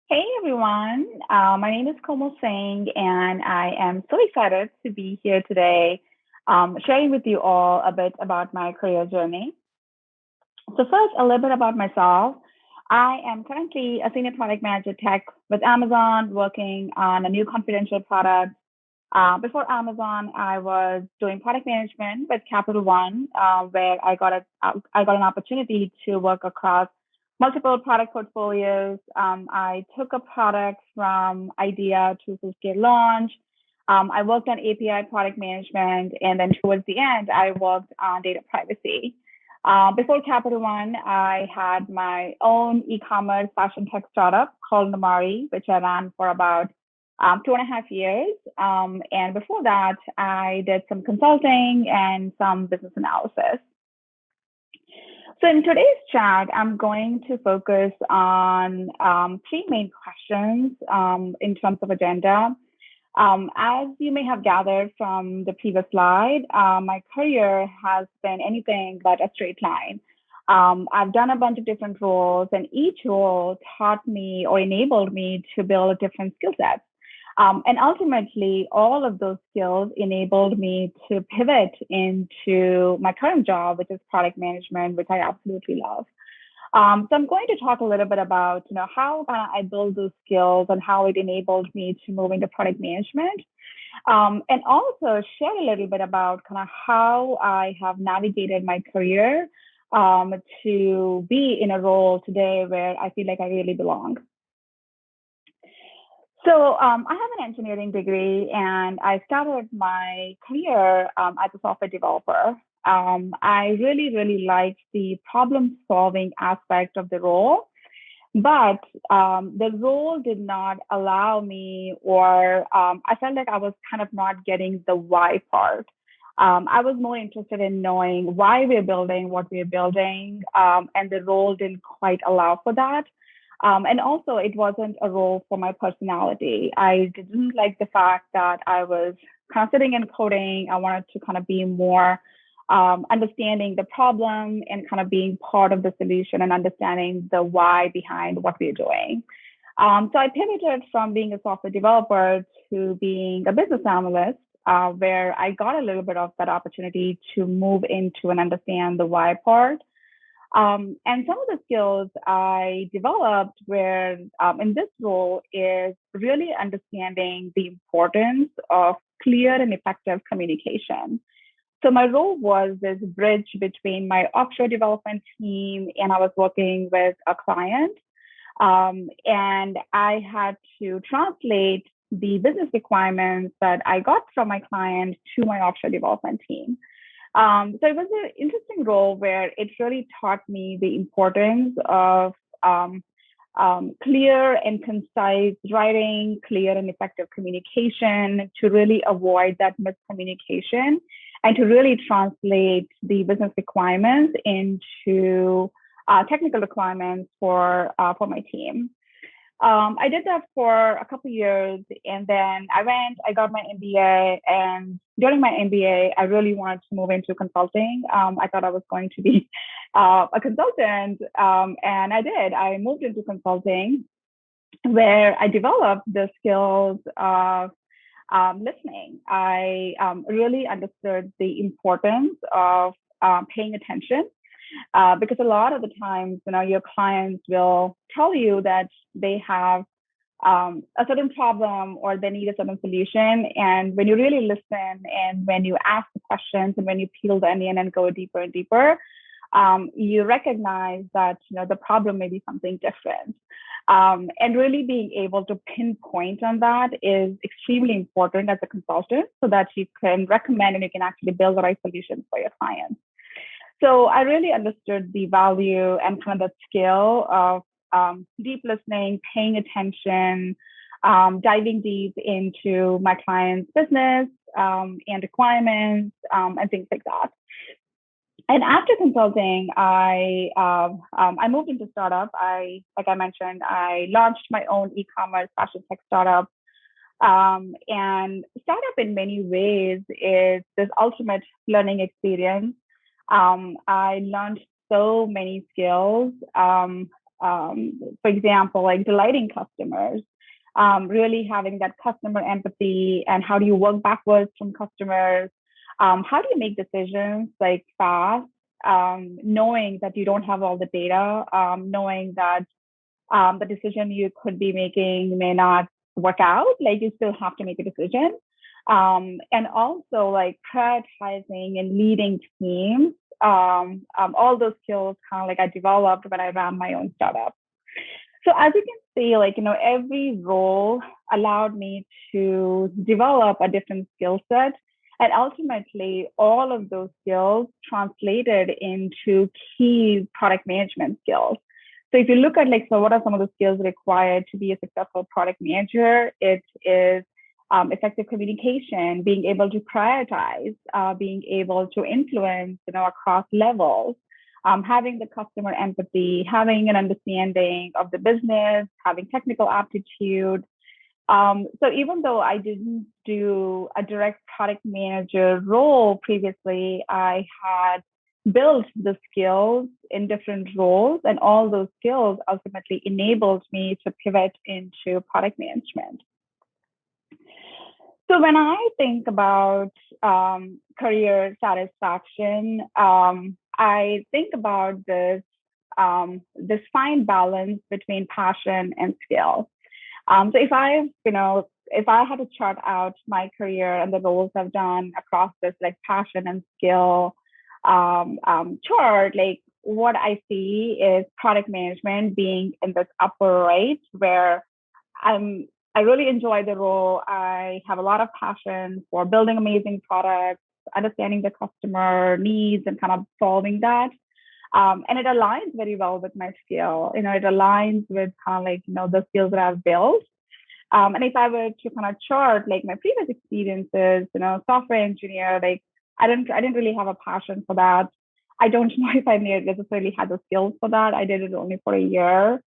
Hey everyone, my name is Komal Singh, and I am so excited to be here today, sharing with you all a bit about my career journey. So, first, a little bit about myself. I am currently a senior product manager tech with Amazon, working on a new confidential product. Before Amazon, I was doing product management with Capital One, where I got an opportunity to work across multiple product portfolios. I took a product from idea to full scale launch. I worked on API product management, and then towards the end, I worked on data privacy. Before Capital One, I had my own e-commerce fashion tech startup called Namari, which I ran for about 2.5 years. And before that, I did some consulting and some business analysis. So in today's chat, I'm going to focus on three main questions in terms of agenda. As you may have gathered from the previous slide, my career has been anything but a straight line. I've done a bunch of different roles, and each role taught me or enabled me to build different skill sets. And ultimately, all of those skills enabled me to pivot into my current job, which is product management, which I absolutely love. So I'm going to talk a little bit about, how I build those skills and how it enabled me to move into product management, and also share a little bit about kind of how I have navigated my career to be in a role today where I feel like I really belong. So I have an engineering degree, and I started my career as a software developer. I really, really liked the problem-solving aspect of the role, but the role did not allow me, or I felt like I was kind of not getting the why part. I was more interested in knowing why we're building what we're building, and the role didn't quite allow for that. And also, it wasn't a role for my personality. I didn't like the fact that I was kind of sitting and coding. I wanted to kind of be more understanding the problem and kind of being part of the solution and understanding the why behind what we're doing. So I pivoted from being a software developer to being a business analyst, where I got a little bit of that opportunity to move into and understand the why part. And some of the skills I developed where in this role is really understanding the importance of clear and effective communication. So my role was this bridge between my offshore development team, and I was working with a client. And I had to translate the business requirements that I got from my client to my offshore development team. So it was an interesting role where it really taught me the importance of clear and concise writing, clear and effective communication to really avoid that miscommunication and to really translate the business requirements into technical requirements for my team. I did that for a couple of years, and then I got my MBA, and during my MBA, I really wanted to move into consulting. I thought I was going to be a consultant, and I did. I moved into consulting, where I developed the skills of listening. I really understood the importance of paying attention, because a lot of the times, your clients will tell you that they have a certain problem or they need a certain solution. And when you really listen and when you ask the questions and when you peel the onion and go deeper and deeper, you recognize that the problem may be something different. And really being able to pinpoint on that is extremely important as a consultant so that you can recommend and you can actually build the right solutions for your clients. So I really understood the value and kind of the skill of deep listening, paying attention, diving deep into my client's business and requirements and things like that. And after consulting, I moved into startup. Like I mentioned, I launched my own e-commerce fashion tech startup. And startup in many ways is this ultimate learning experience. I learned so many skills. For example, like delighting customers, really having that customer empathy, and how do you work backwards from customers? How do you make decisions like fast, knowing that you don't have all the data, knowing that the decision you could be making may not work out, like you still have to make a decision. And also like prioritizing and leading teams, all those skills kind of like I developed when I ran my own startup. So as you can see, like, every role allowed me to develop a different skill set. And ultimately, all of those skills translated into key product management skills. So if you look at like, so what are some of the skills required to be a successful product manager? It is effective communication, being able to prioritize, being able to influence, across levels, having the customer empathy, having an understanding of the business, having technical aptitude. So even though I didn't do a direct product manager role previously, I had built the skills in different roles, and all those skills ultimately enabled me to pivot into product management. So when I think about career satisfaction, I think about this fine balance between passion and skill. So if I had to chart out my career and the roles I've done across this like passion and skill chart, like what I see is product management being in this upper right, where I really enjoy the role. I have a lot of passion for building amazing products, understanding the customer needs, and kind of solving that. And it aligns very well with my skill. It aligns with kind of like, the skills that I've built. And if I were to kind of chart like my previous experiences, software engineer, like I didn't really have a passion for that. I don't know if I necessarily had the skills for that. I did it only for a year.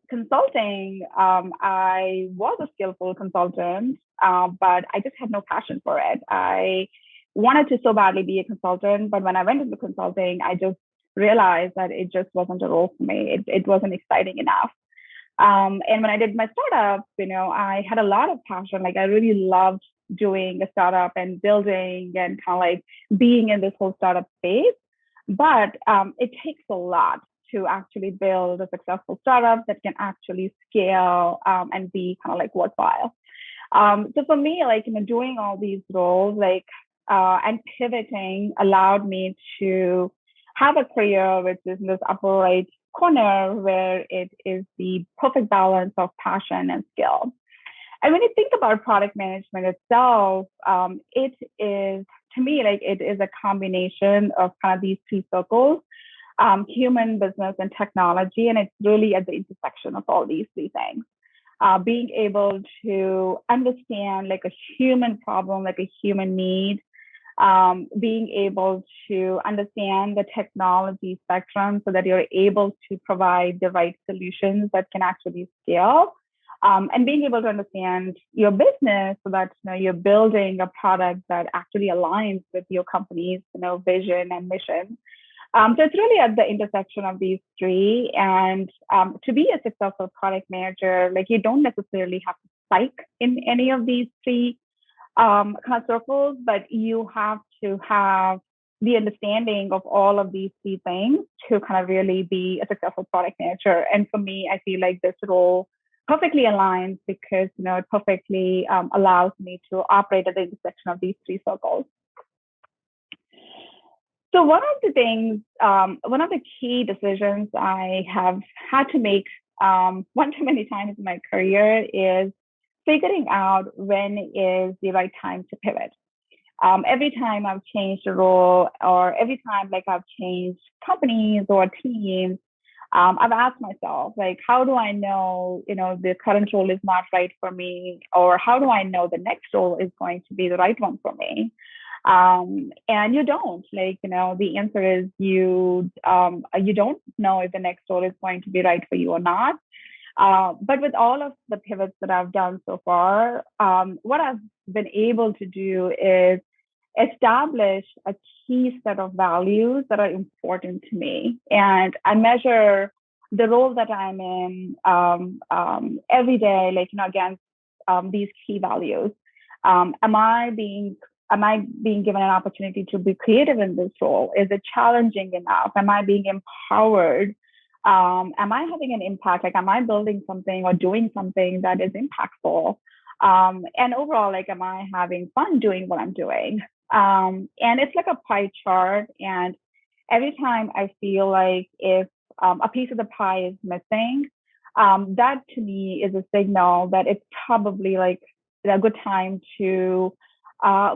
Consulting, I was a skillful consultant, but I just had no passion for it. I wanted to so badly be a consultant, but when I went into consulting, I just realized that it just wasn't a role for me. It wasn't exciting enough. And when I did my startup, I had a lot of passion. Like I really loved doing a startup and building and kind of like being in this whole startup space. But it takes a lot to actually build a successful startup that can actually scale and be kind of like worthwhile. So for me, like, doing all these roles, like, and pivoting allowed me to have a career which is in this upper right corner where it is the perfect balance of passion and skill. And when you think about product management itself, it is, to me, like it is a combination of kind of these three circles, human, business, and technology. And it's really at the intersection of all these three things. Being able to understand like a human problem, like a human need, being able to understand the technology spectrum so that you're able to provide the right solutions that can actually scale, and being able to understand your business so that you're building a product that actually aligns with your company's vision and mission. So it's really at the intersection of these three. And to be a successful product manager, like you don't necessarily have to psych in any of these three kind of circles, but you have to have the understanding of all of these three things to kind of really be a successful product manager. And for me, I feel like this role perfectly aligns because it perfectly allows me to operate at the intersection of these three circles. So one of the key decisions I have had to make one too many times in my career is figuring out when is the right time to pivot. Every time I've changed a role, or every time like I've changed companies or teams, I've asked myself, like, how do I know, the current role is not right for me, or how do I know the next role is going to be the right one for me? And you don't, like, the answer is you don't know if the next role is going to be right for you or not. But with all of the pivots that I've done so far, what I've been able to do is establish a key set of values that are important to me. And I measure the role that I'm in every day, like, against these key values. Am I being given an opportunity to be creative in this role? Is it challenging enough? Am I being empowered? Am I having an impact? Like, am I building something or doing something that is impactful? And overall, like, am I having fun doing what I'm doing? And it's like a pie chart. And every time I feel like if a piece of the pie is missing, that to me is a signal that it's probably like a good time to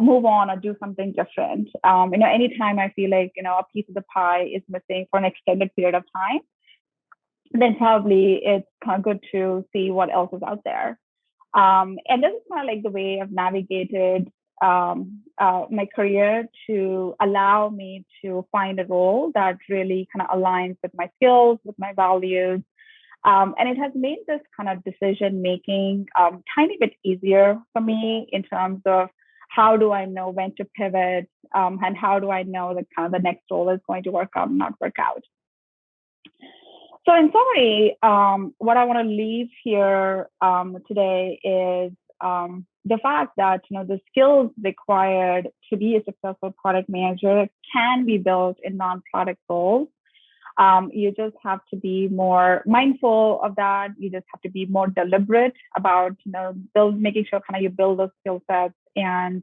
move on or do something different. Anytime I feel like, a piece of the pie is missing for an extended period of time, then probably it's kind of good to see what else is out there. And this is kind of like the way I've navigated my career to allow me to find a role that really kind of aligns with my skills, with my values. And it has made this kind of decision making tiny bit easier for me in terms of how do I know when to pivot, and how do I know that kind of the next role is going to work out and not work out. So in summary, what I want to leave here today is the fact that the skills required to be a successful product manager can be built in non-product roles. You just have to be more mindful of that. You just have to be more deliberate about making sure kind of you build those skill sets, and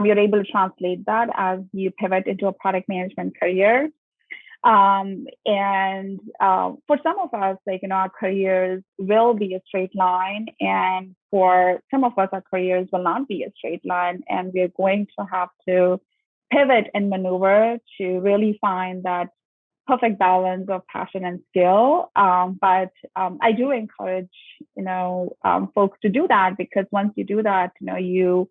you're able to translate that as you pivot into a product management career. And for some of us, like, our careers will be a straight line. And for some of us, our careers will not be a straight line. And we're going to have to pivot and maneuver to really find that perfect balance of passion and skill. But I do encourage, folks to do that, because once you do that, you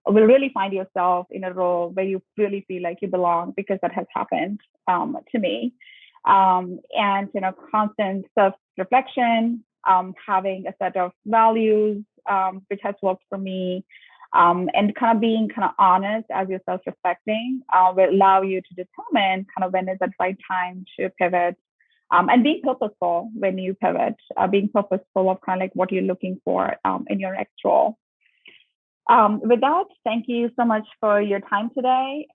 will really find yourself in a role where you really feel like you belong, because that has happened to me. And constant self-reflection, having a set of values, which has worked for me, and kind of being kind of honest as you're self-reflecting, will allow you to determine kind of when is the right time to pivot, and being purposeful when you pivot, being purposeful of kind of like what you're looking for in your next role. With that, thank you so much for your time today.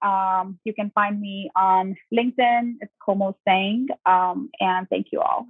You can find me on LinkedIn. It's Komal Singh. And thank you all.